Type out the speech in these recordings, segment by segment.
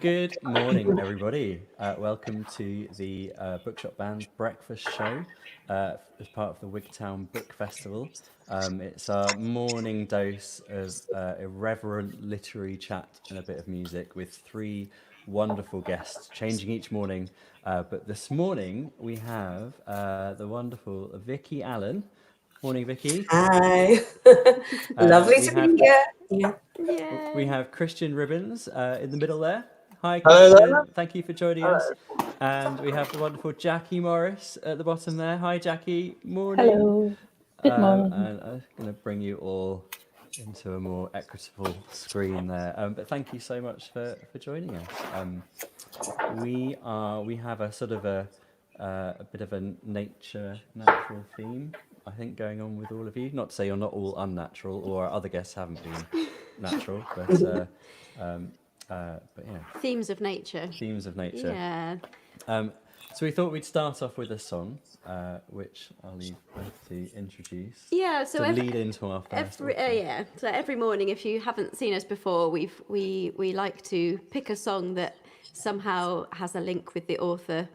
Good morning, everybody. Welcome to the Bookshop Band breakfast show as part of the Wigtown Book Festival. It's our morning dose of irreverent literary chat and a bit of music with three wonderful guests, changing each morning. But this morning we have the wonderful Vicky Allen. Morning, Vicky. Hi. Lovely to be here. Yeah. We have Christian Ribbons in the middle there. Hi, Hello Christian. there. Thank you for joining us. And we have the wonderful Jackie Morris at the bottom there. Hi, Jackie. Morning. Hello. Good morning. And I'm going to bring you all into a more equitable screen there. But thank you so much for joining us. We have a sort of a bit of a natural theme, I think, going on with all of you. Not to say you're not all unnatural, or our other guests haven't been natural, but yeah. Themes of nature. Themes of nature. Yeah. So we thought we'd start off with a song, which I'll leave both to introduce. Yeah. So lead into our first. So every morning, if you haven't seen us before, we like to pick a song that somehow has a link with the author.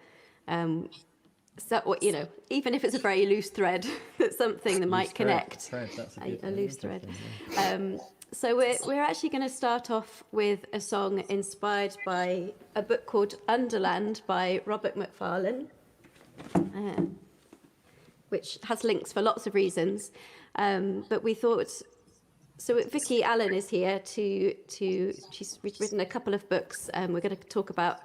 So, you know, even if it's a very loose thread, that's something that might connect. A loose thread. So we're actually going to start off with a song inspired by a book called Underland by Robert Macfarlane, which has links for lots of reasons. But we thought, so Vicky Allen is here she's written a couple of books. We're going to talk about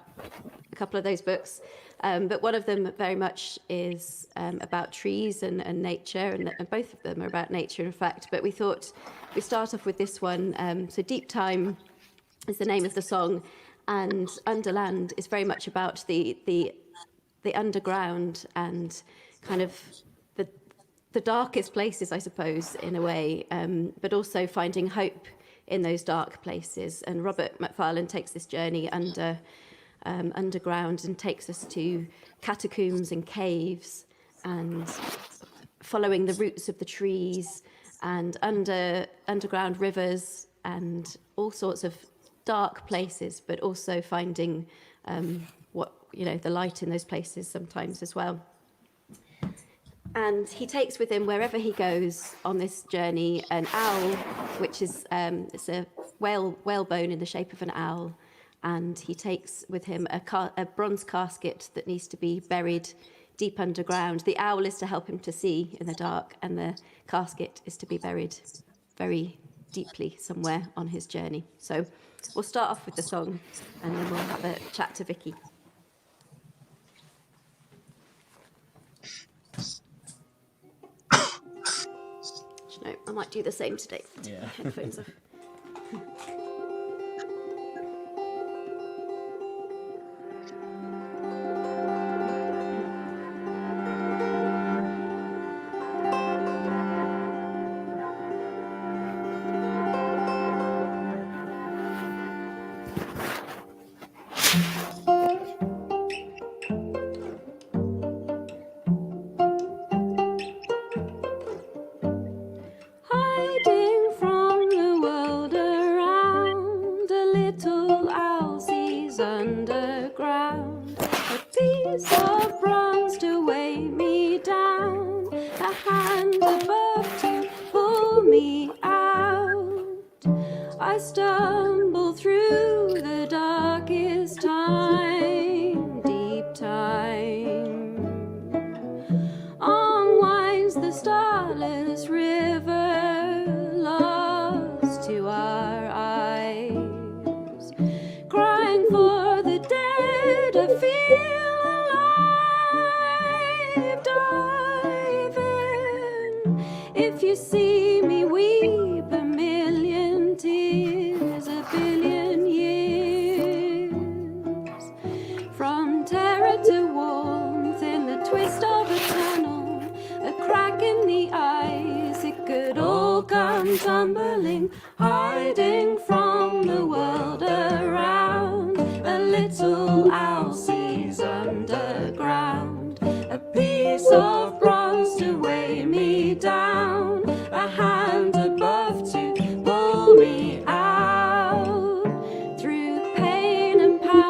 a couple of those books. But one of them very much is about trees and nature, and both of them are about nature, in fact. But we thought we start off with this one. So Deep Time is the name of the song, and Underland is very much about the underground and kind of the darkest places, I suppose, in a way, but also finding hope in those dark places. And Robert Macfarlane takes this journey underground and takes us to catacombs and caves and following the roots of the trees and underground rivers and all sorts of dark places, but also finding the light in those places sometimes as well. And he takes with him, wherever he goes on this journey, an owl, which is it's a whalebone in the shape of an owl. And he takes with him a bronze casket that needs to be buried deep underground. The owl is to help him to see in the dark, and the casket is to be buried very deeply somewhere on his journey. So we'll start off with the song, and then we'll have a chat to Vicky. No, I might do the same today. Yeah. Headphones off. Tumbling, hiding from the world around. A little owl sees underground, a piece of bronze to weigh me down, a hand above to pull me out through pain and power.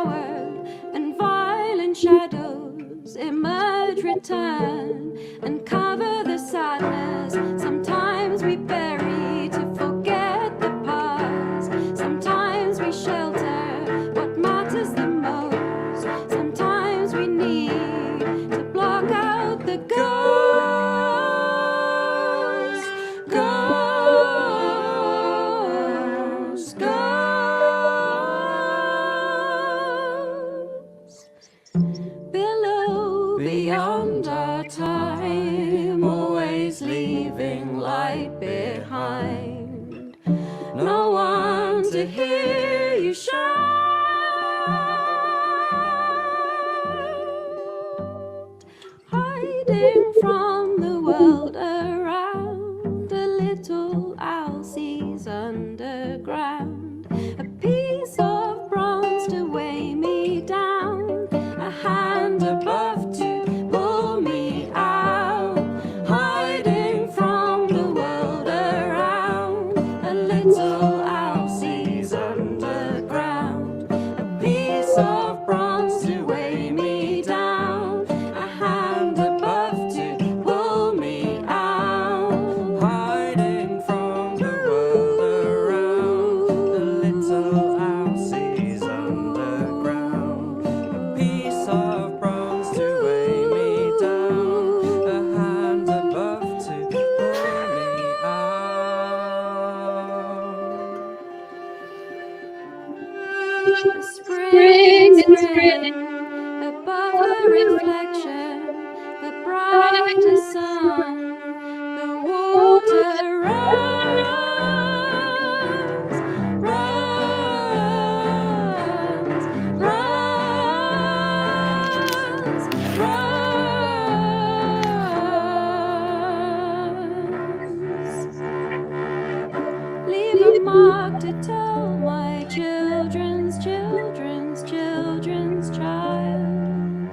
return and cover the sadness. Sometimes we bury to forget the past. Sometimes we shelter what matters the most. Sometimes we need to block out the ghosts. Ghosts, ghosts. Below, beyond our time, always leaving light behind. No one to hear you shout, hiding from the world around. A little owl sees underground, a piece of bronze to weigh me down, a hand above to pull me out, hiding from the world around. A little owl sees underground, a piece of bronze to weigh me down, a hand above to pull me out, Hiding from the world around, a little owl sees underground, a piece of bronze to weigh me down, a hand above to pull me out. Spring, spring, above the reflection, the brighter sun, the water runs, runs, runs, runs. Leave a mark to tell my children's children's children's child.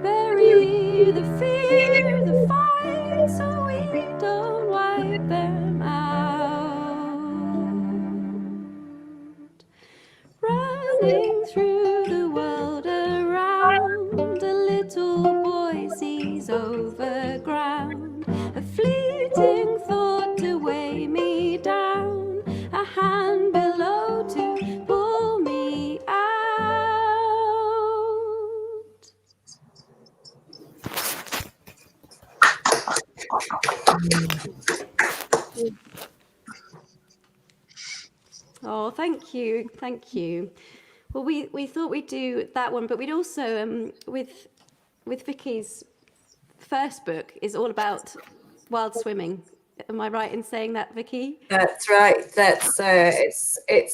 Bury the fear, the fight, so we don't wipe them out. Running through the world around, a little boy sees over ground, a fleeting thought to weigh me down, a hand below to pull me out. Oh, thank you, thank you. Well, we thought we'd do that one, but we'd also with Vicky's first book is all about wild swimming. Am I right in saying that, Vicky? That's right. That's it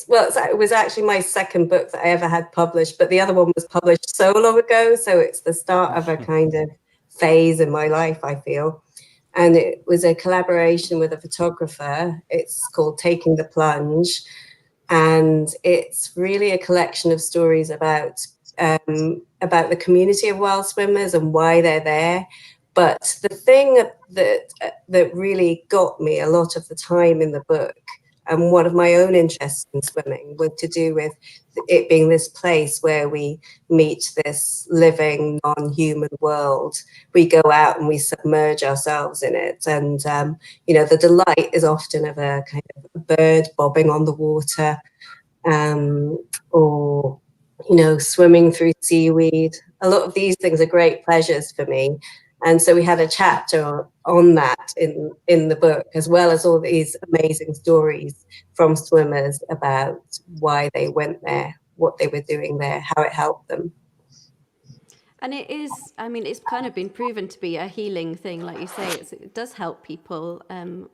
was actually my second book that I ever had published, but the other one was published so long ago, so it's the start of a kind of phase in my life, I feel. And it was a collaboration with a photographer. It's called Taking the Plunge, and it's really a collection of stories about the community of wild swimmers and why they're there. But the thing that really got me a lot of the time in the book, and one of my own interests in swimming, was to do with it being this place where we meet this living, non-human world. We go out and we submerge ourselves in it. And, the delight is often of a kind of a bird bobbing on the water, or, swimming through seaweed. A lot of these things are great pleasures for me. And so we had a chapter on that in the book, as well as all these amazing stories from swimmers about why they went there, what they were doing there, how it helped them. And it is, it's kind of been proven to be a healing thing, like you say. It does help people. And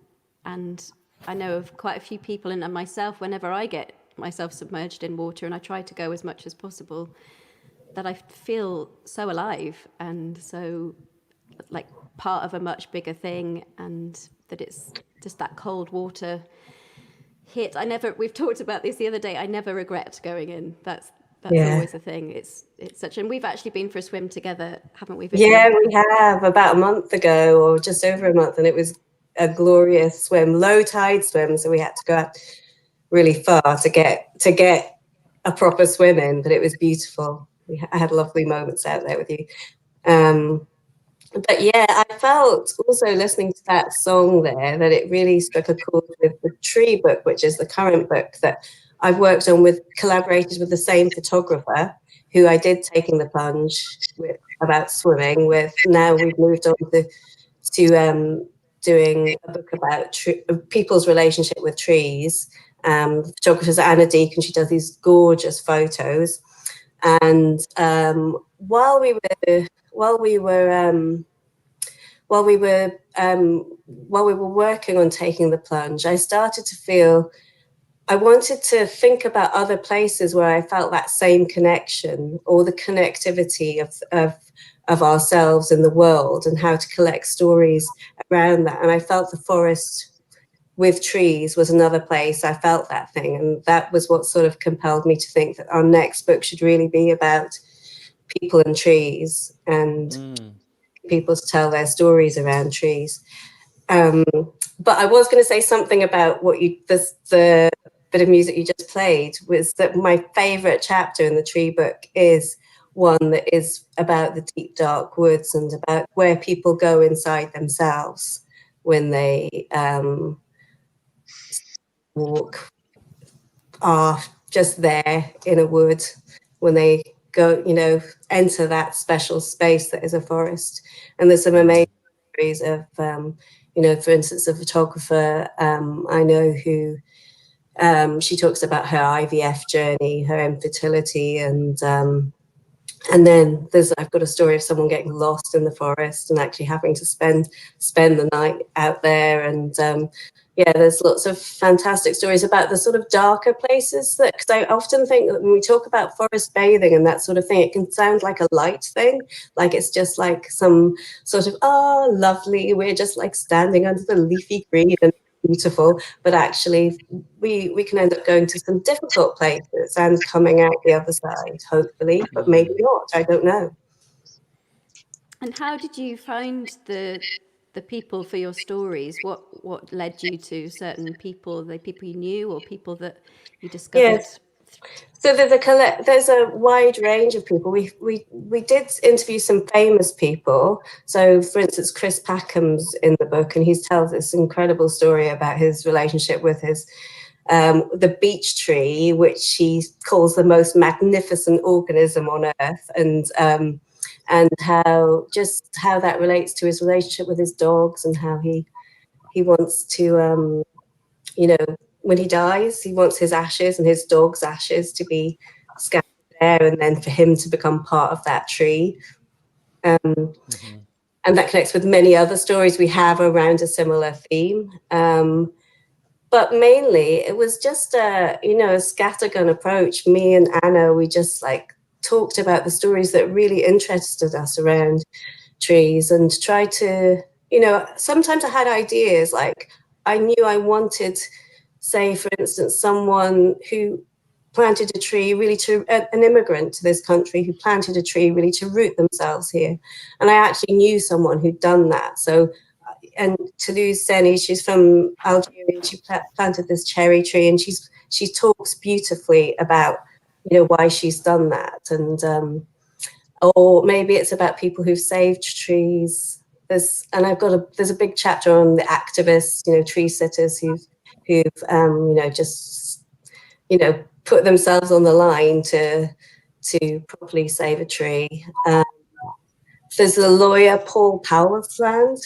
I know of quite a few people, and myself, whenever I get myself submerged in water, and I try to go as much as possible, that I feel so alive and so like part of a much bigger thing, and that it's just that cold water hit. We've talked about this the other day, I never regret going in. That's always a thing. It's such, and we've actually been for a swim together, haven't we, Vicky? Yeah, we have, about a month ago, or just over a month, and it was a glorious swim, low tide swim, so we had to go out really far to get a proper swim in, but it was beautiful. I had lovely moments out there with you. But yeah, I felt also listening to that song there that it really struck a chord with the Tree book, which is the current book that I've worked on with, collaborated with the same photographer who I did Taking the Plunge with about swimming with. Now we've moved on to doing a book about people's relationship with trees. The photographer's Anna Deacon, she does these gorgeous photos. And while we were working on Taking the Plunge, I started to feel I wanted to think about other places where I felt that same connection, or the connectivity of ourselves in the world, and how to collect stories around that. And I felt the forest with trees was another place I felt that thing. And that was what sort of compelled me to think that our next book should really be about people and trees, and people to tell their stories around trees. But I was going to say something about what the bit of music you just played, was that my favorite chapter in the Tree book is one that is about the deep dark woods and about where people go inside themselves when they are just there in a wood, when they go, enter that special space that is a forest. And there's some amazing stories of, for instance, a photographer I know who, she talks about her IVF journey, her infertility, and then I've got a story of someone getting lost in the forest and actually having to spend the night out there. And yeah, there's lots of fantastic stories about the sort of darker places, because I often think that when we talk about forest bathing and that sort of thing, it can sound like a light thing, like it's just like some sort of, oh, lovely, we're just like standing under the leafy green and beautiful. But actually we can end up going to some difficult places and coming out the other side, hopefully, but maybe not, I don't know. And how did you find the people for your stories? What led you to certain people, the people you knew or people that you discovered? Yes. So there's a wide range of people. We did interview some famous people. So, for instance, Chris Packham's in the book, and he tells this incredible story about his relationship with his the beech tree, which he calls the most magnificent organism on earth, and how that relates to his relationship with his dogs, and how he wants to when he dies, he wants his ashes and his dog's ashes to be scattered there, and then for him to become part of that tree. And that connects with many other stories we have around a similar theme. But mainly, it was just a scattergun approach. Me and Anna, we just talked about the stories that really interested us around trees, and tried to, sometimes I had ideas, like I knew I wanted, say, for instance, someone who planted a tree really an immigrant to this country who planted a tree really to root themselves here. And I actually knew someone who'd done that. So, and Toulouse Seni, she's from Algeria, she planted this cherry tree, and she talks beautifully about, why she's done that. And, or maybe it's about people who've saved trees. There's a big chapter on the activists, tree sitters who've put themselves on the line to properly save a tree. There's a lawyer, Paul Powellsland,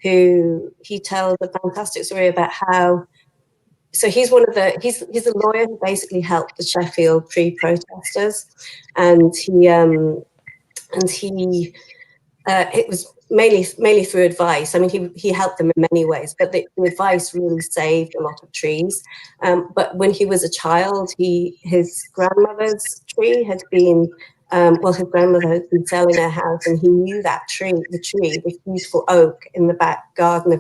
who he tells a fantastic story about how. So he's a lawyer who basically helped the Sheffield tree protesters, and it was mainly through advice. I mean, he helped them in many ways, but the advice really saved a lot of trees. But when he was a child, his grandmother's tree had been, his grandmother had been selling her house, and he knew that tree, this beautiful oak in the back garden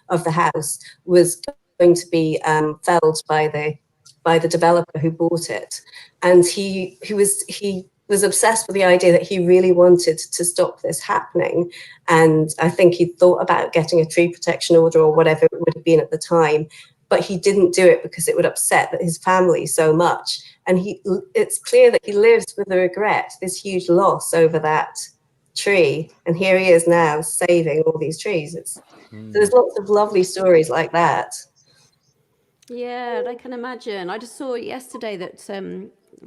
of the house, was going to be felled by the developer who bought it, and he was obsessed with the idea that he really wanted to stop this happening. And I think he thought about getting a tree protection order or whatever it would have been at the time, but he didn't do it because it would upset his family so much. And it's clear that he lives with a regret, this huge loss over that tree, and here he is now saving all these trees. So there's lots of lovely stories like that. Yeah, I can imagine. I just saw yesterday that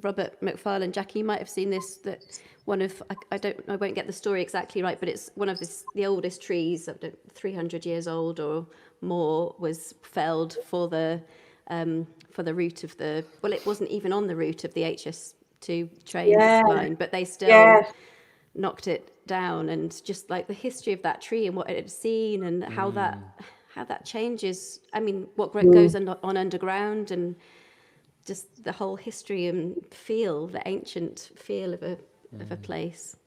Robert McFarlane, Jackie, you might have seen this, that one of, I won't get the story exactly right, but it's one of the oldest trees, 300 years old or more, was felled for the route of the, well, it wasn't even on the route of the HS2 train line, but they still knocked it down. And just like the history of that tree and what it had seen and how that changes, I mean, what goes on underground, and just the whole history and feel, the ancient feel of a place.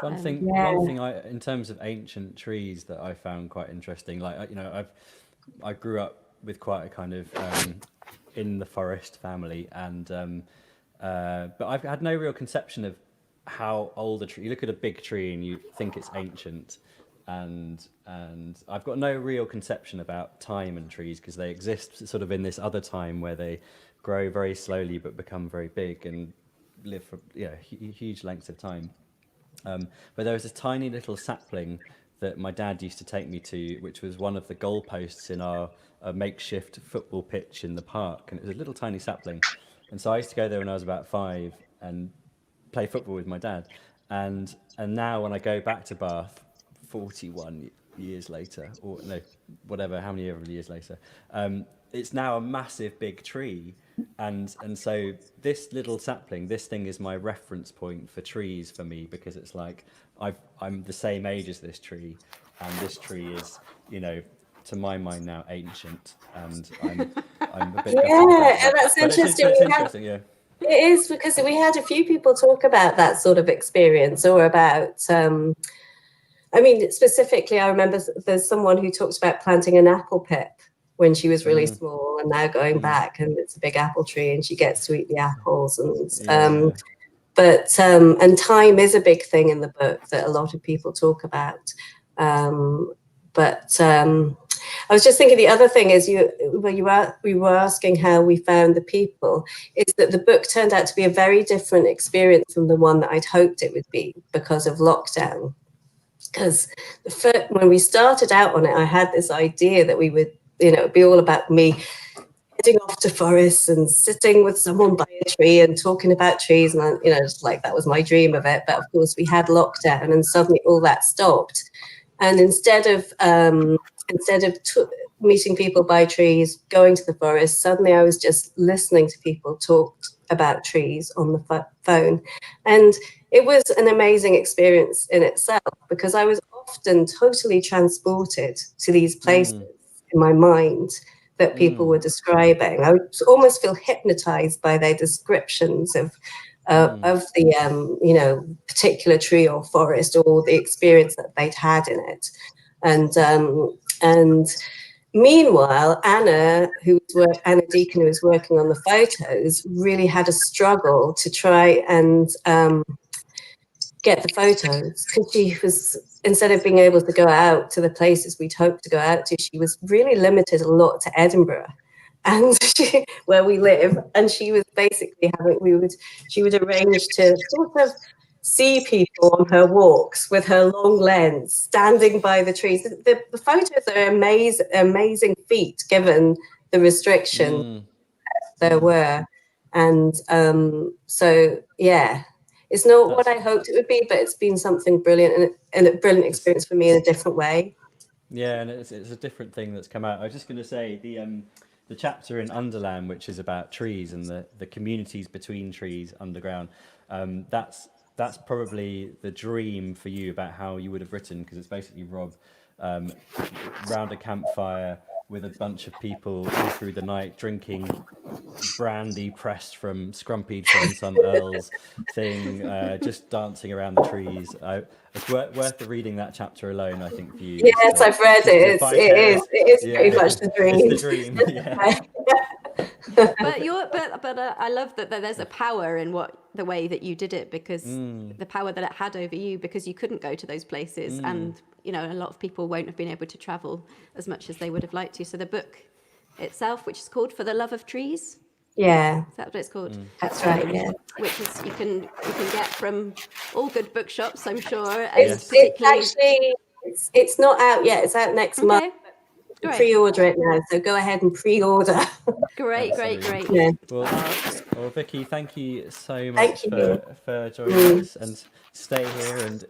One thing in terms of ancient trees that I found quite interesting, like, you know, I grew up with quite a kind of in the forest family, and but I've had no real conception of how old a tree. You look at a big tree and you think it's ancient, and I've got no real conception about time and trees, because they exist sort of in this other time where they grow very slowly but become very big and live for huge lengths of time. But there was this tiny little sapling that my dad used to take me to, which was one of the goalposts in our makeshift football pitch in the park, and it was a little tiny sapling. And so I used to go there when I was about 5 and play football with my dad. And now when I go back to Bath 41 years later, or no, whatever, how many years later, it's now a massive big tree. And so this little sapling, this thing is my reference point for trees for me, because it's like I'm the same age as this tree, and this tree is, you know, to my mind now ancient, and I'm a bit and that's interesting. It's interesting, yeah. It is, because we had a few people talk about that sort of experience, or about I mean, specifically, I remember there's someone who talked about planting an apple pip when she was really small, and now going back, and it's a big apple tree, and she gets to eat the apples. And and time is a big thing in the book that a lot of people talk about. I was just thinking, the other thing is, we were asking how we found the people, is that the book turned out to be a very different experience from the one that I'd hoped it would be, because of lockdown. Because when we started out on it, I had this idea that we would, be all about me heading off to forests and sitting with someone by a tree and talking about trees, and just like that was my dream of it. But of course, we had lockdown, and suddenly all that stopped. And instead of meeting people by trees, going to the forest, suddenly I was just listening to people talk about trees on the phone. And it was an amazing experience in itself, because I was often totally transported to these places in my mind that people were describing. I would almost feel hypnotized by their descriptions of the particular tree or forest, or the experience that they'd had in it. And meanwhile, Anna Deacon, who was working on the photos, really had a struggle to try and get the photos, because she was, instead of being able to go out to the places we'd hoped to go out to, she was really limited a lot to Edinburgh, and where we live. And she was basically she would arrange to sort of see people on her walks with her long lens, standing by the trees. The photos are amazing feat, given the restrictions there were. And so, yeah, it's not what I hoped it would be, but it's been something brilliant, and a brilliant experience for me in a different way. Yeah, and it's a different thing that's come out. I was just going to say, the chapter in Underland, which is about trees and the communities between trees underground, that's probably the dream for you about how you would have written, because it's basically Rob round a campfire with a bunch of people all through the night, drinking brandy pressed from scrumpied from some earl's thing, just dancing around the trees. It's worth reading that chapter alone, I think, for you. Yes, I've read it. It is pretty much the dream. It's the dream, yeah. But I love that there's a power in the way that you did it, because the power that it had over you, because you couldn't go to those places, and a lot of people won't have been able to travel as much as they would have liked to. So the book itself, which is called For the Love of Trees. Yeah, Is that what it's called? that's right. Yeah. Which is you can get from all good bookshops, I'm sure, and It's particularly. actually it's not out yet. It's out next month. Okay, great, Pre-order it now, so go ahead and pre-order. great. Yeah. Well, Vicky, thank you so Thank much you. for joining us, and stay here and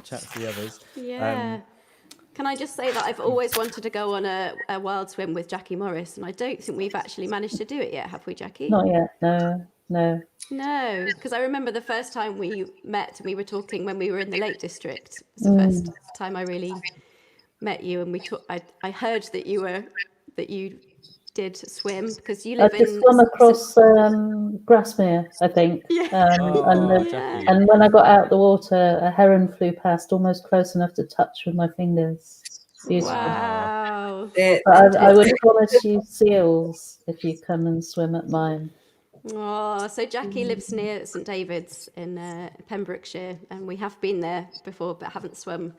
chat to the others. Yeah. Can I just say that I've always wanted to go on a wild swim with Jackie Morris, and I don't think we've actually managed to do it yet, have we, Jackie? Not yet. No. No, because I remember the first time we met and we were talking when we were in the Lake District. It was the first time I really met you, and we talked. I heard that you did swim because you I live just in. swam across Grasmere, I think. Yeah. Jackie. And when I got out the water, a heron flew past, almost close enough to touch with my fingers. Beautiful. Wow. But I would promise you seals if you come and swim at mine. Oh, so Jackie lives near St David's in Pembrokeshire, and we have been there before, but haven't swum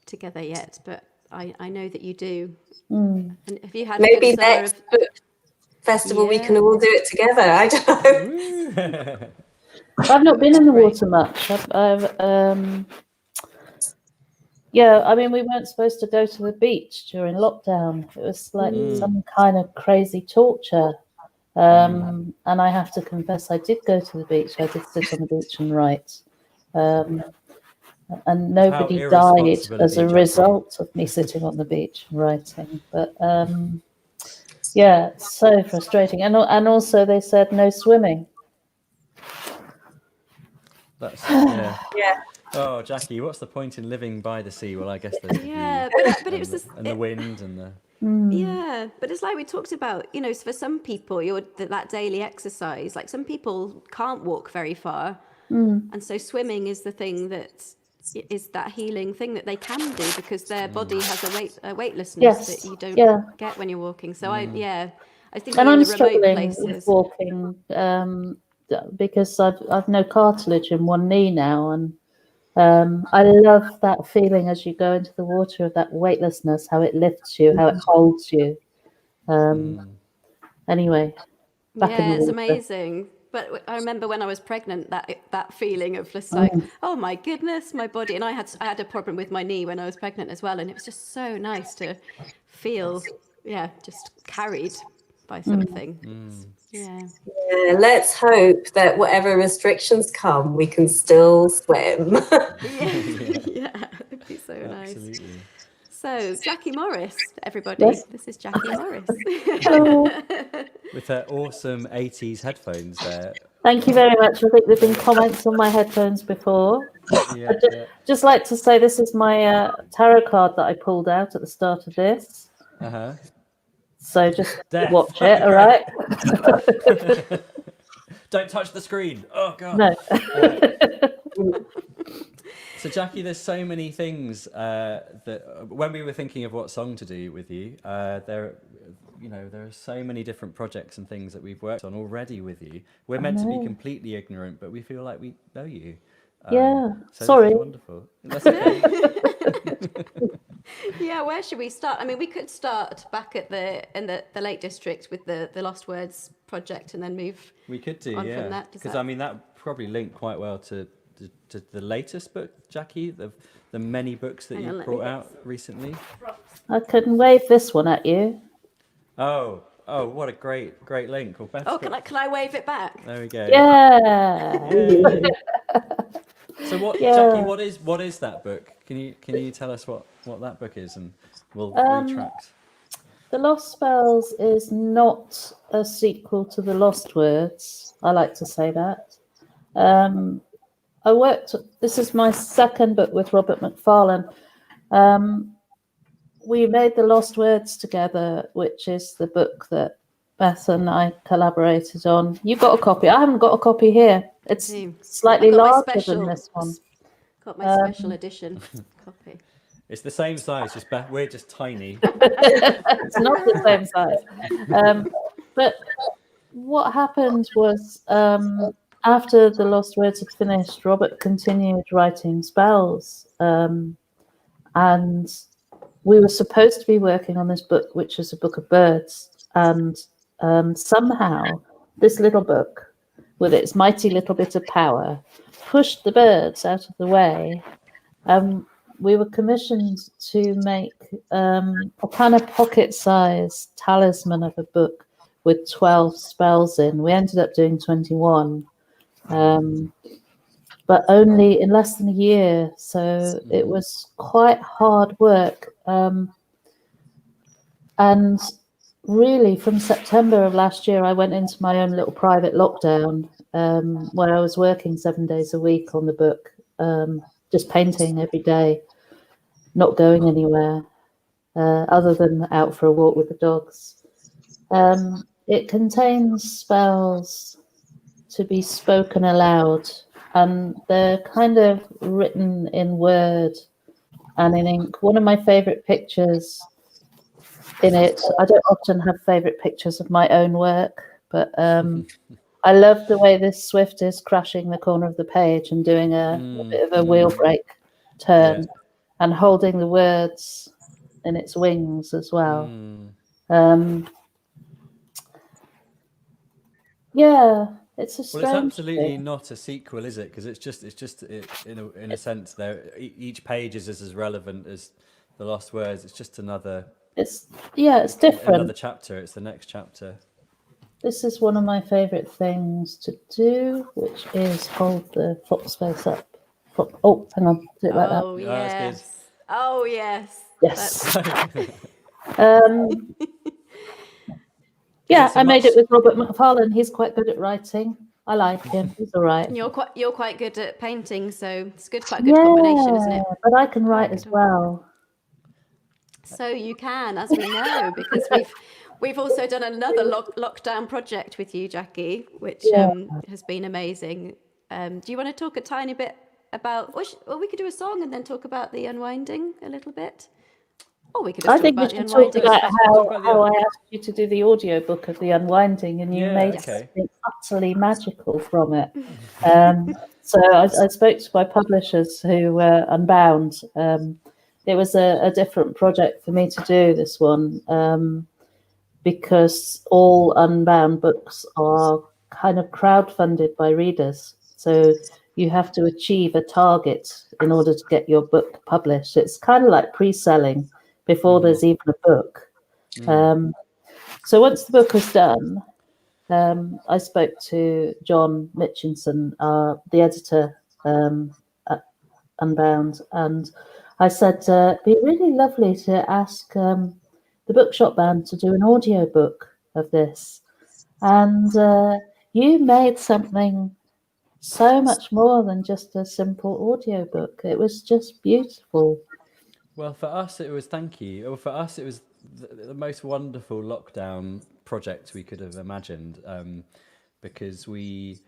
together yet. But I know that you do. And have you had a Maybe good summer next book festival we can all do it together. I don't know. I've not been in the water much. Yeah, I mean, we weren't supposed to go to the beach during lockdown. It was like some kind of crazy torture. And I have to confess, I did go to the beach. I did sit on the beach and write. And nobody died as a result of me sitting on the beach and writing. But yeah, it's so frustrating. And also they said no swimming. That's Yeah. Oh, Jackie, what's the point in living by the sea? Well, I guess there's the Yeah, view but it was this, and the wind and the. Yeah, but it's like we talked about, you know, for some people, that daily exercise, like some people can't walk very far. And so swimming is the thing that is that healing thing that they can do because their body has a weightlessness that you don't get when you're walking. So I think and in I'm the remote struggling places. with walking because I've no cartilage in one knee now, and I love that feeling as you go into the water of that weightlessness, how it lifts you, how it holds you. Anyway, back in the It's water. amazing. But I remember when I was pregnant, that feeling of just like, oh my goodness, my body. And I had a problem with my knee when I was pregnant as well, and it was just so nice to feel, just carried by something. Yeah. Let's hope that whatever restrictions come, we can still swim. It'd be so nice. Absolutely. So, Jackie Morris, everybody. Yes. This is Jackie Morris. With her awesome 80s headphones there. Thank you very much. I think there have been comments on my headphones before. Just like to say this is my tarot card that I pulled out at the start of this. So just watch it, all right? Don't touch the screen. Oh, God. No. So, Jackie, there's so many things that when we were thinking of what song to do with you, there are so many different projects and things that we've worked on already with you. We're meant to be completely ignorant, but we feel like we know you. Yeah. So Sorry. This is wonderful. That's okay. Yeah, where should we start? I mean, we could start back at the Lake District with the Lost Words project, and then move. We could do, on from that. Because I mean, that probably linked quite well to the latest book, Jackie, the many books that you brought out recently. I can wave this one at you. Oh, what a great link. Well, Oh, can I wave it back? There we go. Yeah. So Jackie, what is that book? Can you tell us what that book is, and we'll retract. The Lost Spells is not a sequel to The Lost Words. I like to say that. This is my second book with Robert Macfarlane. We made The Lost Words together, which is the book that Beth and I collaborated on. You got a copy. I haven't got a copy here. It's slightly larger than this one. Got my special edition copy. It's the same size, we're just tiny. It's not the same size. But what happened was after The Lost Words had finished, Robert continued writing spells. And we were supposed to be working on this book, which is a book of birds. And somehow this little book, with its mighty little bit of power, pushed the birds out of the way. We were commissioned to make a kind of pocket-sized talisman of a book with 12 spells in. We ended up doing 21, but only in less than a year. So it was quite hard work. And really, from September of last year, I went into my own little private lockdown where I was working 7 days a week on the book, just painting every day, not going anywhere other than out for a walk with the dogs. It contains spells to be spoken aloud, and they're kind of written in word and in ink. One of my favorite pictures in it, I don't often have favorite pictures of my own work, but I love the way this swift is crashing the corner of the page and doing a bit of a wheel break turn and holding the words in its wings as well. Yeah, it's a strange Well, it's absolutely thing. not a sequel, is it? Because in a sense, each page is as relevant as the Lost Words. It's just another It's different. another chapter. It's the next chapter. This is one of my favorite things to do, which is hold the flop space up. Oh, hang on, do it like that. Oh, that's good. yes. Oh, yes. Yes. Is Yeah, it so I made much- it with Robert McFarlane. He's quite good at writing. I like him. He's all right. And you're quite good at painting, so it's quite a good combination, isn't it? But I can write as well. So you can, as we know, because we've also done another lockdown project with you, Jackie, which has been amazing. Do you want to talk a tiny bit about? Well, we could do a song and then talk about the unwinding a little bit. Or we could just I talk think we about the should talk unwinding. about how I asked you to do the audiobook of The Unwinding, and you made okay. something utterly magical from it. So I spoke to my publishers who were Unbound. It was a different project for me to do, this one, because all Unbound books are kind of crowdfunded by readers. So you have to achieve a target in order to get your book published. It's kind of like pre-selling before there's even a book. So once the book was done, I spoke to John Mitchinson, the editor at Unbound, and I said, it'd be really lovely to ask the Bookshop Band to do an audio book of this. And you made something so much more than just a simple audio book. It was just beautiful. Well, for us, it was thank you. Well, for us, it was the most wonderful lockdown project we could have imagined, because we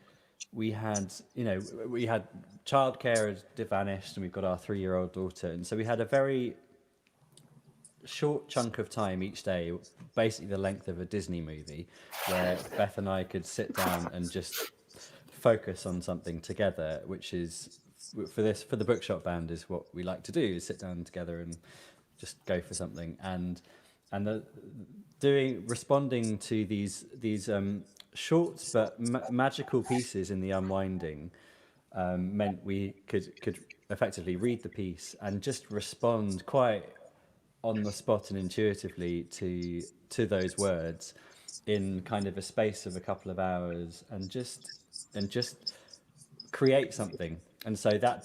had childcare had vanished, and we've got our 3-year-old daughter, and so we had a very short chunk of time each day, basically the length of a Disney movie, where Beth and I could sit down and just focus on something together, which is for the Bookshop Band is what we like to do, is sit down together and just go for something, and responding to these short but magical pieces in the unwinding meant we could effectively read the piece and just respond quite on the spot and intuitively to those words in kind of a space of a couple of hours, and just create something. And so that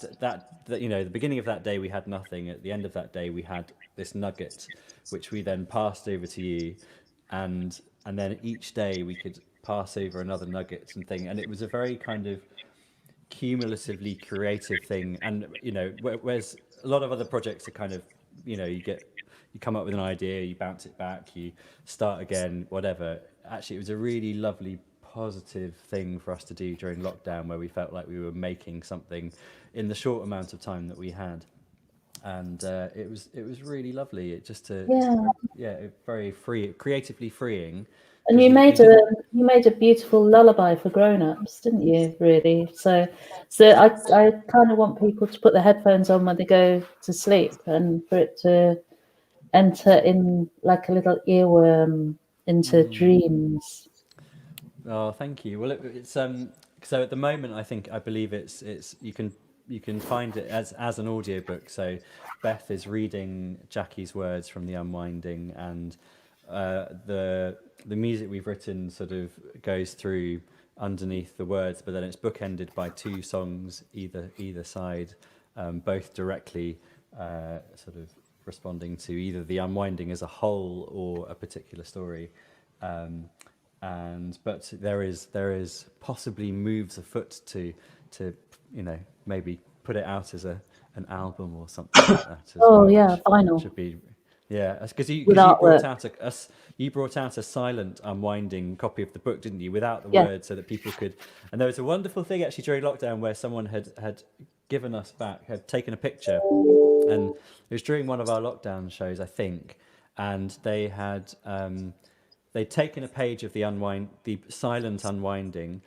the beginning of that day we had nothing. At the end of that day we had this nugget, which we then passed over to you, and then each day we could pass over another nugget and thing. And it was a very kind of cumulatively creative thing. And whereas a lot of other projects are kind of, you come up with an idea, you bounce it back, you start again, whatever. Actually, it was a really lovely, positive thing for us to do during lockdown, where we felt like we were making something in the short amount of time that we had, and it was really lovely. It just very free, creatively freeing. And you made a beautiful lullaby for grown-ups, didn't you? Really. So I kind of want people to put their headphones on when they go to sleep, and for it to enter in like a little earworm into dreams. Oh, thank you. Well, it's so at the moment, I believe it's you can find it as an audiobook. So Beth is reading Jackie's words from the Unwinding, and the music we've written sort of goes through underneath the words, but then it's bookended by two songs either side, both directly sort of responding to either the Unwinding as a whole or a particular story. But there is possibly moves afoot to maybe put it out as an album or something like that as Oh well, yeah, which vinyl should be, yeah, because you with brought artwork. out you brought out a silent Unwinding copy of the book, didn't you, without the Yeah. words, so that people could. And there was a wonderful thing actually during lockdown where someone had given us back, had taken a picture, and it was during one of our lockdown shows, I think, and they had they'd taken a page of the silent Unwinding,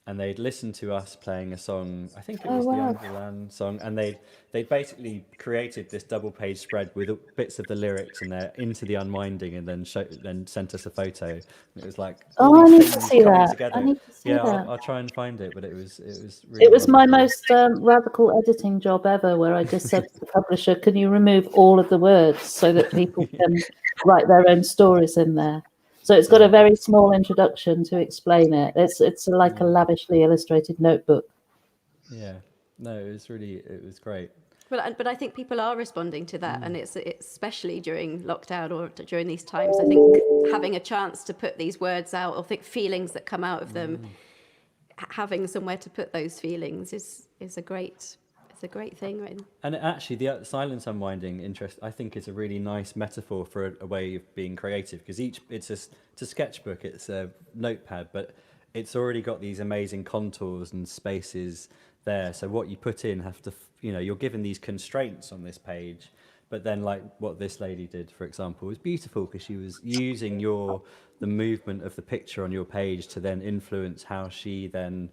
and they'd listened to us playing a song. I think it was the wow. Underland song, and they basically created this double page spread with bits of the lyrics in there into the Unwinding, and then sent us a photo. And it was like all Oh, I these need to things see coming that. together. I need to see Yeah, that. I'll try and find it, but it was really It was my wonderful. most radical editing job ever, where I just said to the publisher, "Can you remove all of the words so that people can write their own stories in there?" So it's got a very small introduction to explain it. It's like a lavishly illustrated notebook. Yeah, no, it was great. But I think people are responding to that, and it's especially during lockdown or during these times. I think having a chance to put these words out, or think feelings that come out of them, having somewhere to put those feelings is a great thing, right? And actually, the silence Unwinding I think is a really nice metaphor for a way of being creative, because it's a sketchbook, it's a notepad, but it's already got these amazing contours and spaces there. So what you put in have to, you're given these constraints on this page, but then like what this lady did, for example, was beautiful because she was using the movement of the picture on your page to then influence how she then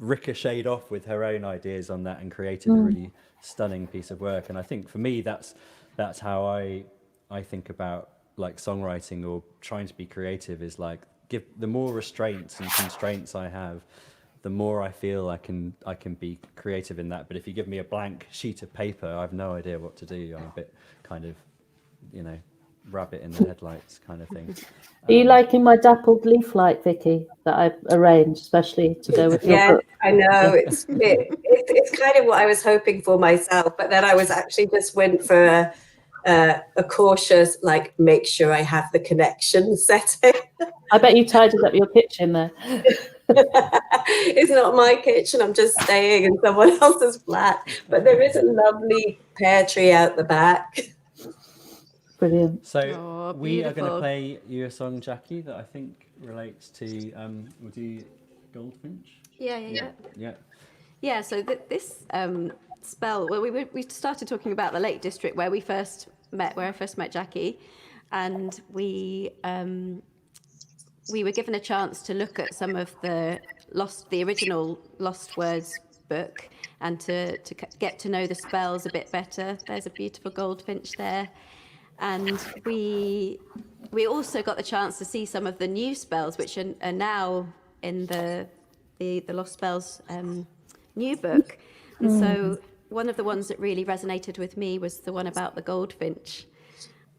ricocheted off with her own ideas on that and created a really stunning piece of work. And I think for me that's how I think about like songwriting or trying to be creative, is like give the more restraints and constraints I have, the more I feel I can be creative in that. But if you give me a blank sheet of paper, I have no idea what to do. I'm a bit kind of rabbit in the headlights kind of thing. Are you liking my dappled leaf light, Vicky, that I've arranged especially to go with your Yeah, book? I know. It's kind of what I was hoping for myself, but then I was actually just went for a cautious, like, make sure I have the connection setting. I bet you tidied up your kitchen there. It's not my kitchen. I'm just staying in someone else's flat. But there is a lovely pear tree out the back. Brilliant. So we are going to beautiful. play you a song, Jackie, that I think relates to we'll do Goldfinch. Yeah. So this spell, well, we started talking about the Lake District where I first met Jackie, and we were given a chance to look at some of the original Lost Words book, and to get to know the spells a bit better. There's a beautiful goldfinch there. And we also got the chance to see some of the new spells, which are now in the Lost Spells new book. And so one of the ones that really resonated with me was the one about the goldfinch.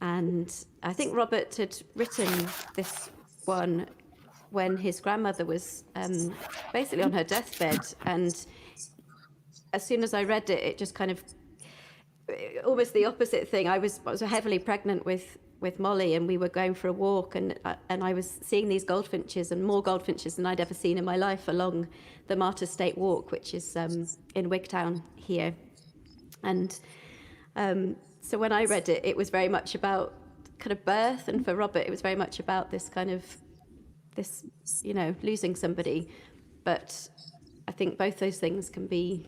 And I think Robert had written this one when his grandmother was basically on her deathbed. And as soon as I read it, it just kind of almost the opposite thing. I was heavily pregnant with Molly, and we were going for a walk, and I was seeing these goldfinches, and more goldfinches than I'd ever seen in my life, along the Martyrs State Walk, which is in Wigtown here. And so when I read it, it was very much about kind of birth, and for Robert, it was very much about this losing somebody. But I think both those things can be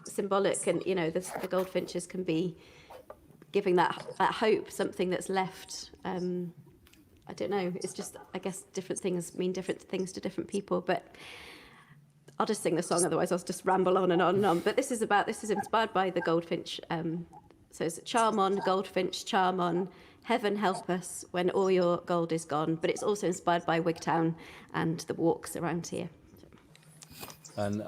symbolic, and the goldfinches can be giving that hope, something that's left. I don't know, it's just, I guess different things mean different things to different people, but I'll just sing the song, otherwise I'll just ramble on and on and on. But this is inspired by the goldfinch So it's charm on, goldfinch, charm on, heaven help us when all your gold is gone. But it's also inspired by Wigtown and the walks around here. And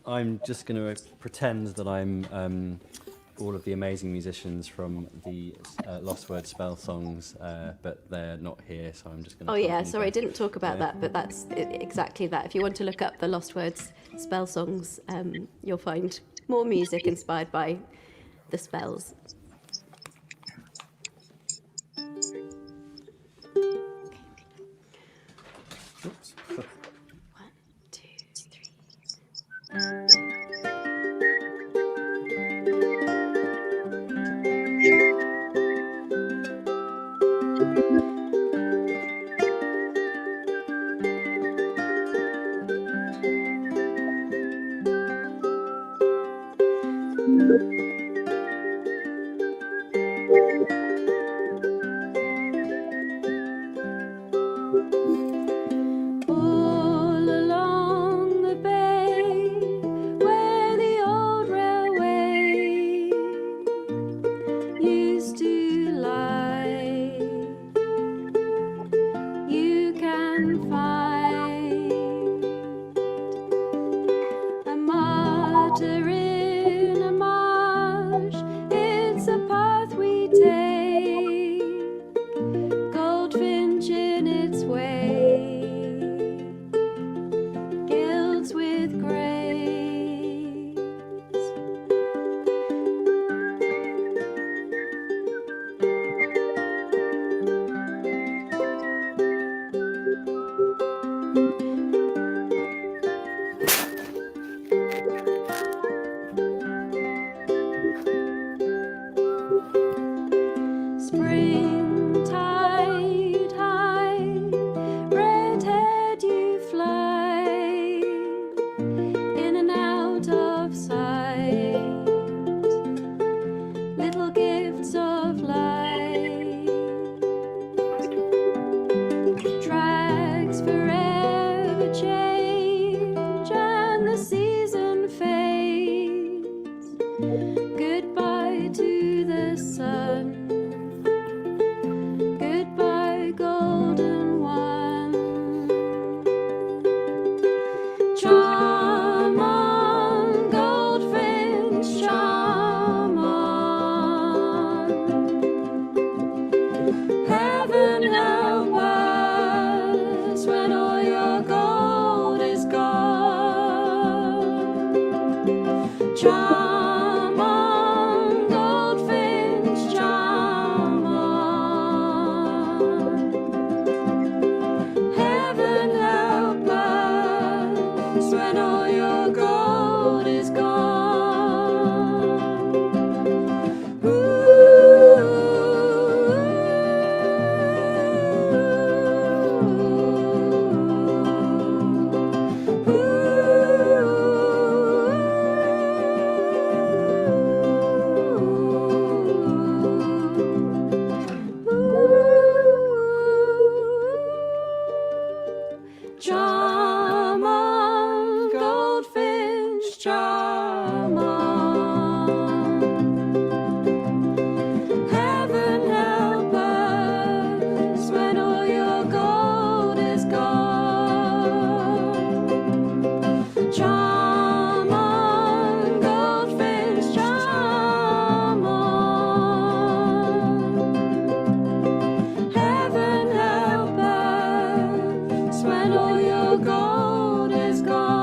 I'm just going to pretend that I'm all of the amazing musicians from the Lost Word spell songs, but they're not here, so I'm just going to... Oh yeah, sorry, I didn't talk about that, but that's exactly that. If you want to look up the Lost Words spell songs, you'll find more music inspired by the spells. Oops. 1, 2, 3. All along the bay, where the old railway used to lie, you can find a martyr in a marsh. It's a path we take, goldfinch in its way, gilds with grace. Springtide high, red-haired you fly, in and out of sight, little gifts of light, tracks forever change and the season fades, goodbye to the sun, goodbye golden one. Charm on, goldfinch, charm on. Heaven help us when all your gold is gone. Charm on, goldfinch, charm on. Heaven help us when all your gold is gone. Charm on, goldfinch, charm on. Heaven help us when all your gold is gone. Charm on, goldfinch, charm on. Heaven help us when all your gold is gone.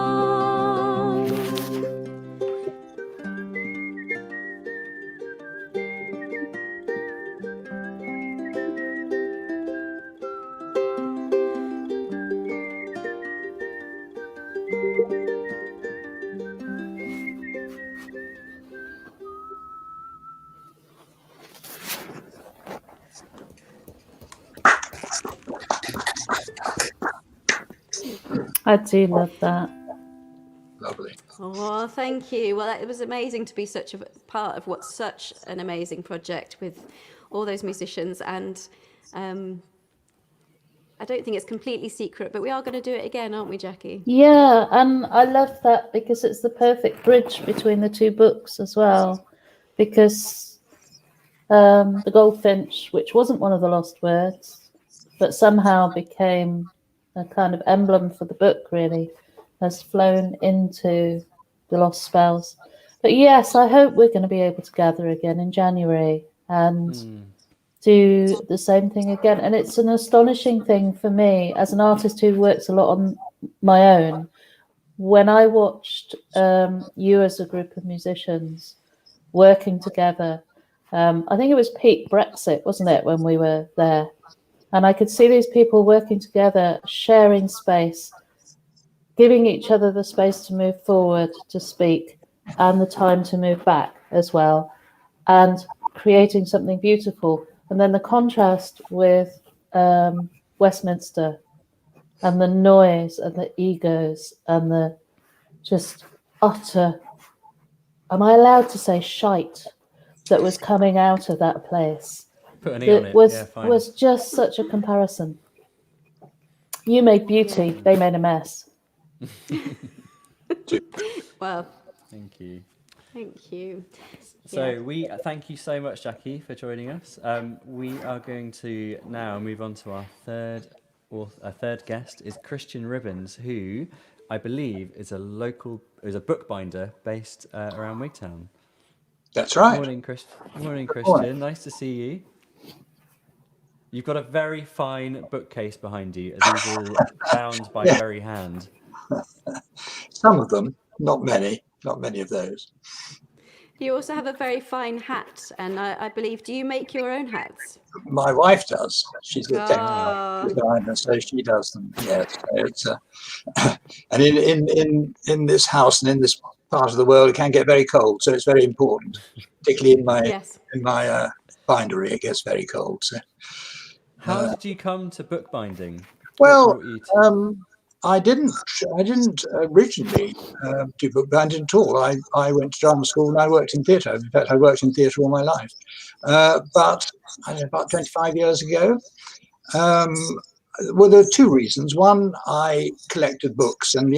I do love that. Lovely. Oh, thank you. Well, it was amazing to be such a part of what's such an amazing project with all those musicians. And I don't think it's completely secret, but we are going to do it again, aren't we, Jackie? Yeah, and I love that because it's the perfect bridge between the two books as well. Because The Goldfinch, which wasn't one of the lost words, but somehow became a kind of emblem for the book, really, has flown into the lost spells. But yes, I hope we're going to be able to gather again in January and do the same thing again. And it's an astonishing thing for me as an artist who works a lot on my own. When I watched you as a group of musicians working together, I think it was peak Brexit, wasn't it, when we were there? And I could see these people working together, sharing space, giving each other the space to move forward, to speak, and the time to move back as well, and creating something beautiful. And then the contrast with Westminster and the noise and the egos and the just utter, am I allowed to say shite, that was coming out of that place? Put an E on It it. was, Yeah, fine. was just such a comparison. You made beauty, they made a mess. Well, Thank you. thank you. So we thank you so much, Jackie, for joining us. We are going to now move on to our third guest is Christian Ribbons, who I believe is a bookbinder based around Wigtown. That's right. Morning, Christian. Nice to see you. You've got a very fine bookcase behind you. Are these all bound by Yeah. very hand? Some of them, not many of those. You also have a very fine hat, and I believe, do you make your own hats? My wife does. She's a technical Ah. designer, so she does them. Yes, so it's and in this house and in this part of the world, it can get very cold, so it's very important, particularly in my Yes. bindery. It gets very cold. So. How did you come to bookbinding? Well, What brought you to... I didn't originally do bookbinding at all. I went to drama school and I worked in theatre. In fact, I worked in theatre all my life. But I don't know, about 25 years ago, well, there were two reasons. One, I collected books, and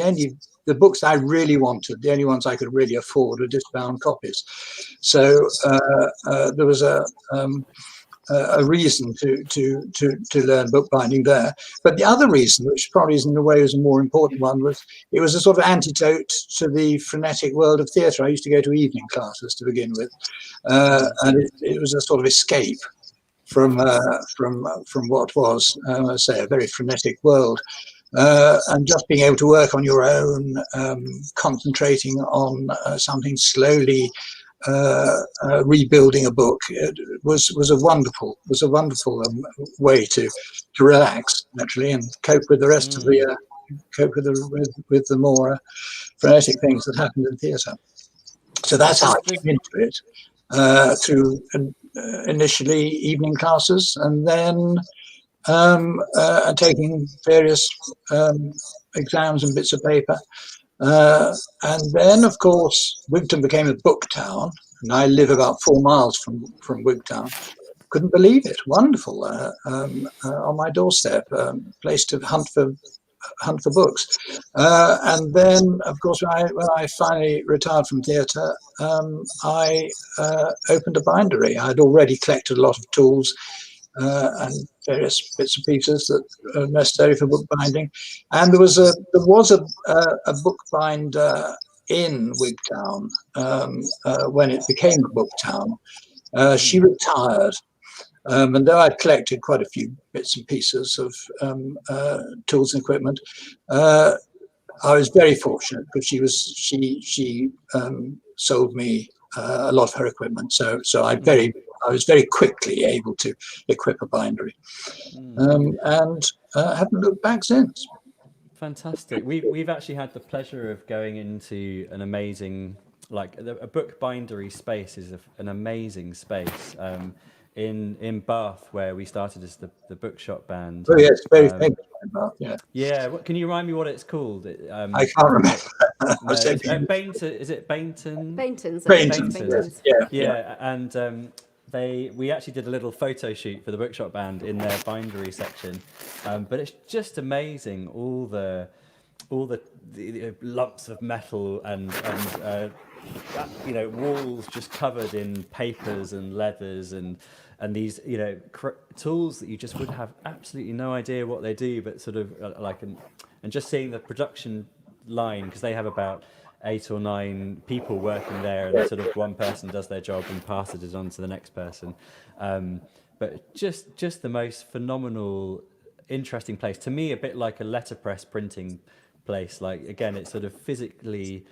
the books I really wanted, the only ones I could really afford, were disbound copies. So there was a reason to learn bookbinding there. But the other reason, which probably in a way was a more important one, was it was a sort of antidote to the frenetic world of theatre. I used to go to evening classes to begin with, and it was a sort of escape from what was, I say, a very frenetic world. And just being able to work on your own, concentrating on something slowly, rebuilding a book, it was a wonderful way to relax actually and cope with the rest of the with the more frenetic things that happened in theatre. So that's how I came into it, through initially evening classes, and then taking various exams and bits of paper. And then, of course, Wigtown became a book town, and I live about 4 miles from Wigtown. Couldn't believe it. Wonderful. On my doorstep, place to hunt for books. And then, of course, when I finally retired from theatre, I opened a bindery. I'd already collected a lot of tools and various bits and pieces that are necessary for bookbinding. And there was a bookbinder in Wigtown when it became a book town. She retired. And though I'd collected quite a few bits and pieces of tools and equipment, I was very fortunate because she sold me a lot of her equipment. So I was very quickly able to equip a bindery, and haven't looked back since. Fantastic. We've actually had the pleasure of going into an amazing, a book bindery space is an amazing space in Bath, where we started as the Bookshop Band. Oh yes, very famous in Bath. Yeah. Yeah. Can you remind me what it's called? I can't remember. No, is it Bainton? Bainton's. Bainton's. Yes. Yeah. And we actually did a little photo shoot for the Bookshop Band in their bindery section, but it's just amazing all the all the lumps of metal and walls just covered in papers and leathers and these tools that you just would have absolutely no idea what they do, but sort of and just seeing the production line, because they have about 8 or 9 people working there, and sort of one person does their job and passes it on to the next person. But just the most phenomenal, interesting place to me, a bit like a letterpress printing place. Like, again, it's sort of physically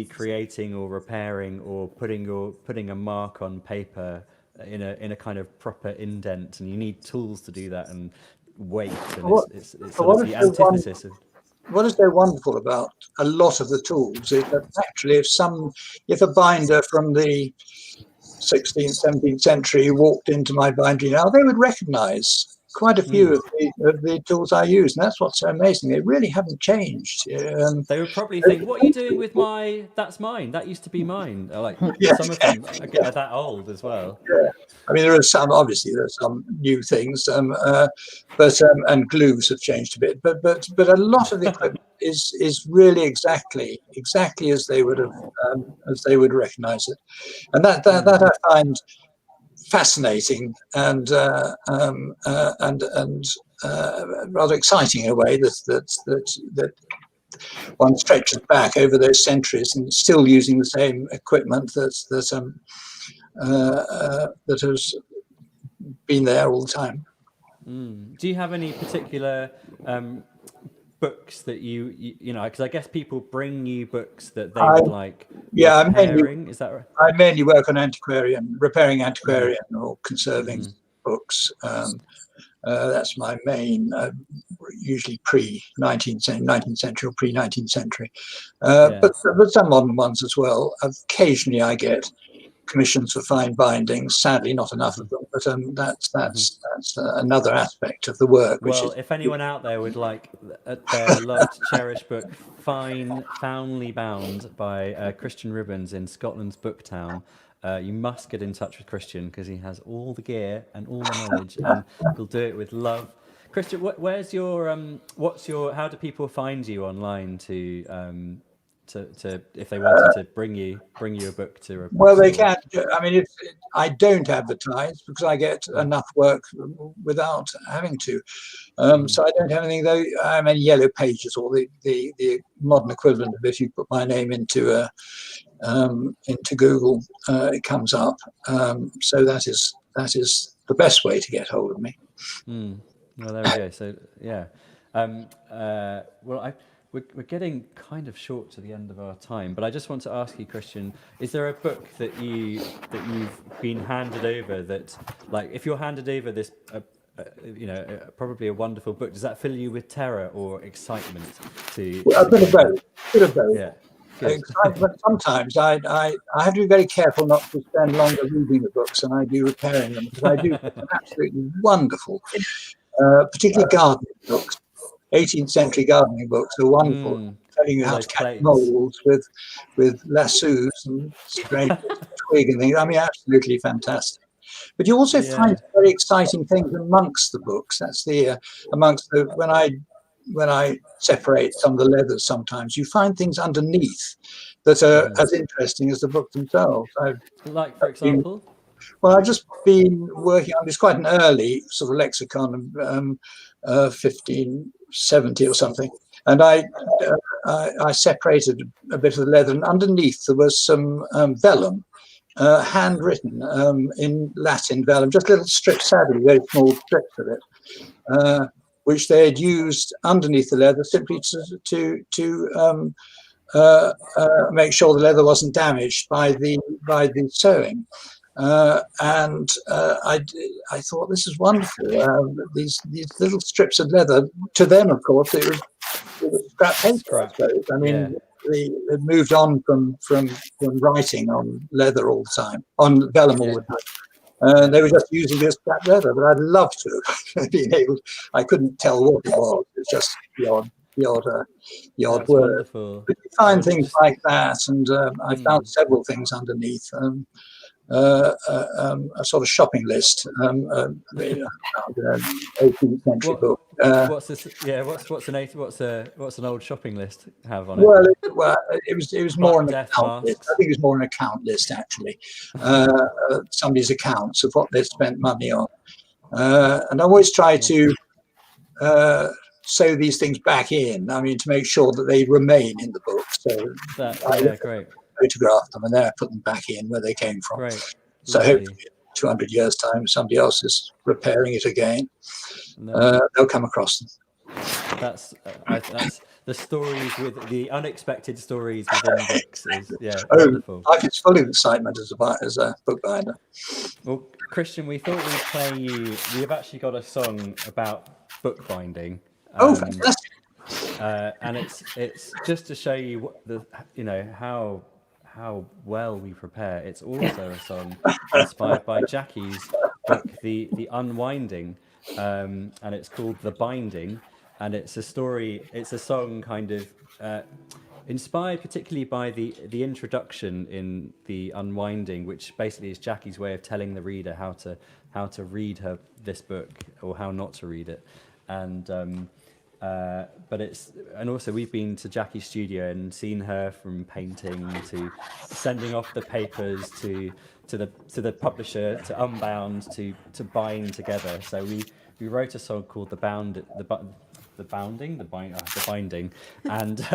creating or repairing or putting a mark on paper in a kind of proper indent, and you need tools to do that, and weight, and it's sort of the antithesis of. What is so wonderful about a lot of the tools is that actually if a binder from the 16th, 17th century walked into my bindery now, they would recognize quite a few of the tools I use, and that's what's so amazing. They really haven't changed. They would probably think, "What are you doing with that's mine? That used to be mine." Like some of them are that old as well. Yeah. I mean, there are some new things, and glues have changed a bit, but a lot of the equipment is really exactly as they would recognise it, and that I find fascinating and rather exciting in a way that one stretches back over those centuries and still using the same equipment that has been there all the time. Do you have any particular books that you know? Because I guess people bring you books that they would like. Yeah, repairing. Is that right? I mainly work on repairing antiquarian or conserving books. That's my main, usually pre-19th century or pre-19th century, but some modern ones as well. Occasionally I get commissions for fine bindings, sadly not enough of them, but that's another aspect of the work. Well, if anyone out there would like their loved, cherished book, Foully Bound by Christian Ribbons in Scotland's Booktown, you must get in touch with Christian, because he has all the gear and all the knowledge, and he'll do it with love. Christian, where's your how do people find you online to if they wanted to bring you a book to? Well, they can. I mean, I don't advertise because I get enough work without having to. So I don't have anything though. I'm in Yellow Pages, or the modern equivalent of if you put my name into Google, it comes up. So that is the best way to get hold of me. Well, there we go. So yeah. We're getting kind of short to the end of our time, but I just want to ask you, Christian, is there a book that you've been handed over that, like, if you're handed over this, probably a wonderful book, does that fill you with terror or excitement? A bit of both. Yeah. But sometimes I have to be very careful not to spend longer reading the books than I do repairing them, because I do absolutely wonderful, particularly gardening books. 18th century gardening books are wonderful, telling you how to catch moles with lassos and scrape twig and things. I mean, absolutely fantastic. But you also find very exciting things amongst the books. That's when I separate some of the leathers, sometimes you find things underneath that are as interesting as the book themselves. Like, for example? Well, I've just been working on this, quite an early sort of lexicon, 1570 or something, and I separated a bit of the leather, and underneath there was some vellum, handwritten in Latin vellum, just little strips, sadly very small strips of it, which they had used underneath the leather simply to make sure the leather wasn't damaged by the sewing. And I thought, this is wonderful. These little strips of leather, to them, of course, it was scrap paper, I suppose. I mean, they moved on from writing on leather all the time, on vellum all the time. They were just using this scrap leather, but I'd love to have been able. I couldn't tell what it was. It's just the odd word. Wonderful. But you find things like that, and I found several things underneath. a sort of shopping list, 18th century What, book. what's this? Yeah, what's an old shopping list have on it? Well, it was more an Death account list. masks. I think it was more an account list, actually. Somebody's accounts of what they spent money on. And I always try to sew these things back in. I mean, to make sure that they remain in the book. So Great. photographed them and then I put them back in where they came from. Great. So Lovely. hopefully, 200 years time, somebody else is repairing it again. No. They'll come across them. That's the stories with the unexpected stories within books is wonderful. Life is full of excitement as a book binder. Well, Christian, we thought we'd play you. We've actually got a song about bookbinding. Fantastic! And it's just to show you how well we prepare. It's also a song inspired by Jackie's book, The Unwinding, and it's called The Binding, and it's a story. It's a song kind of inspired particularly by the introduction in The Unwinding, which basically is Jackie's way of telling the reader how to read this book or how not to read it, and also we've been to Jackie's studio and seen her from painting to sending off the papers to the publisher to Unbound to bind together. So we wrote a song called The Binding, and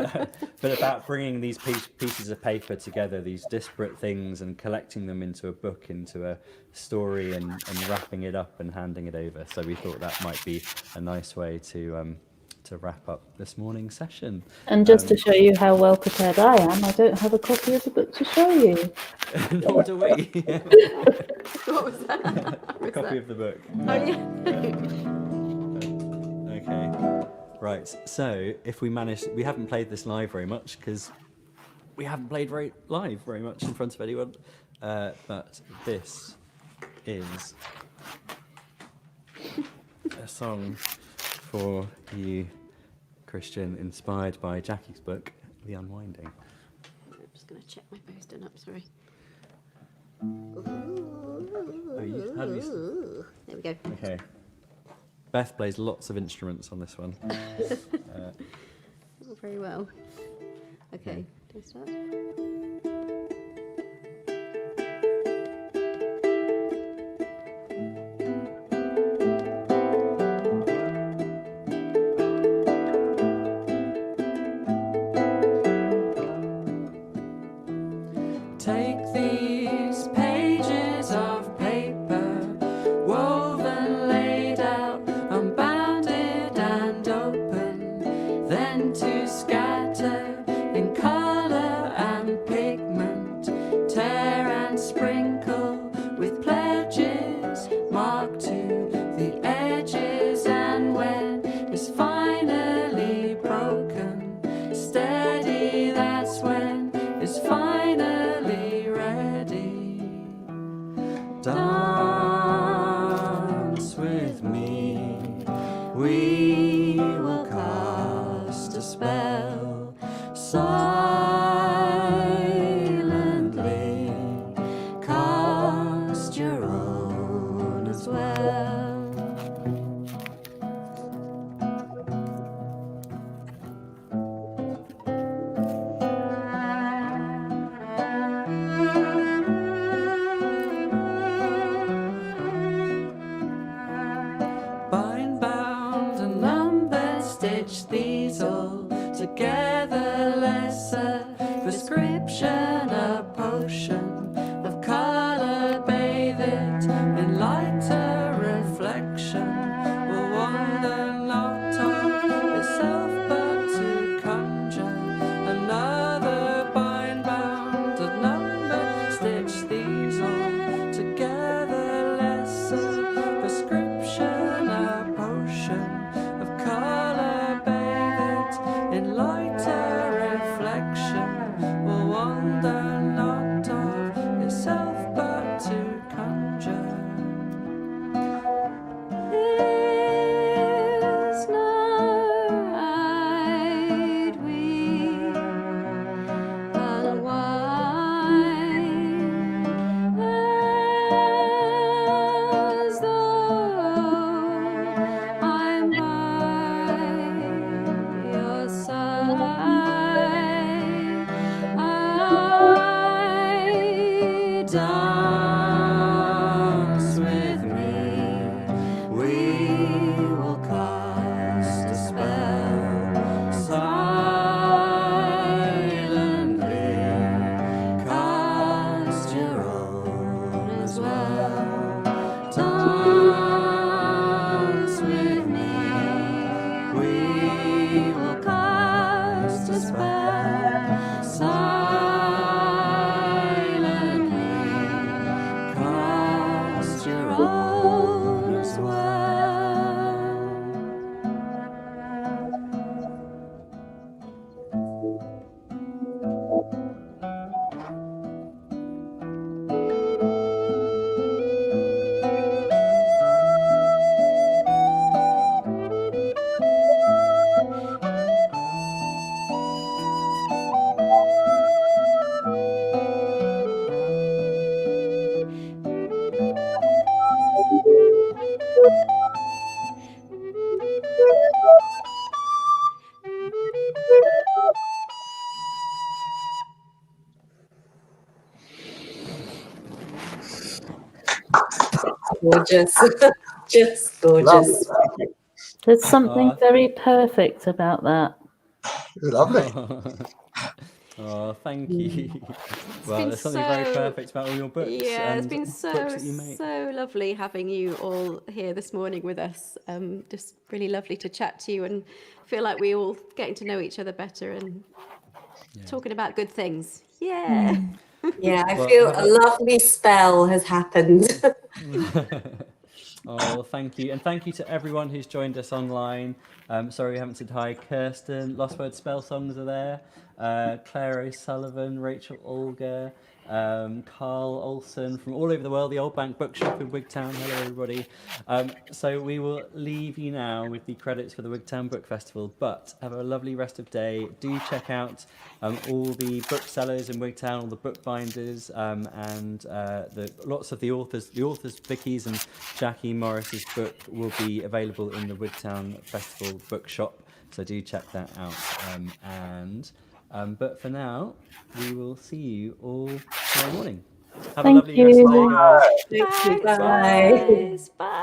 but about bringing these pieces of paper together, these disparate things, and collecting them into a book, into a story, and wrapping it up and handing it over. So we thought that might be a nice way to wrap up this morning's session. And just to show you how well prepared I am, I don't have a copy of the book to show you. Nor do we. What was that? A copy of the book. Oh, yeah. Okay. Right. So if we haven't played this live very much because we haven't played live very much in front of anyone. But this is a song for you, Christian, inspired by Jackie's book, The Unwinding. I'm just going to check my posting up, sorry. How do you... There we go. Okay. Beth plays lots of instruments on this one. Not very well. Okay, do I start? Take these pages of paper, woven, laid out, unbounded and open, then to scatter in colour and pigment, tear and sprinkle with pledges marked to the edges, and when it's finally broken, steady, that's when it's finally ready. Dance with me, we will cast a spell silently, cast your own as well. Bind, bound, and numbered, stitch these all together. Lesser prescription, a potion of colour, bathe it in lighter reflection. Will wander not of itself, but to conjure another. Bind, bound, and numbered, stitch these all together. Lesser prescription, a potion of colour, bathe it in lighter reflection. Will wander not of all is well. Gorgeous. Just gorgeous. There's something Oh. very perfect about that. Lovely. Oh, thank you. Well, been there's something very so- perfect about all your books. Yeah, it's and been books so that you make. lovely having you all here this morning with us. Just really lovely to chat to you and feel like we all getting to know each other better and talking about good things. Yeah. Yeah, I Well, feel have a lovely spell has happened. Oh, well, thank you. And thank you to everyone who's joined us online. Sorry we haven't said hi. Kirsten, Lost Word Spell Songs are there. Claire O'Sullivan, Rachel Olga, Carl Olson from all over the world, the Old Bank Bookshop in Wigtown. Hello, everybody. So we will leave you now with the credits for the Wigtown Book Festival, but have a lovely rest of day. Do check out all the booksellers in Wigtown, all the bookbinders, and lots of the authors. The authors, Vicky's and Jackie Morris's book will be available in the Wigtown Festival bookshop, so do check that out. But for now, we will see you all tomorrow morning. Have a Thank lovely rest of the day, you. guys. Thank you. Thanks, Bye. guys. Bye.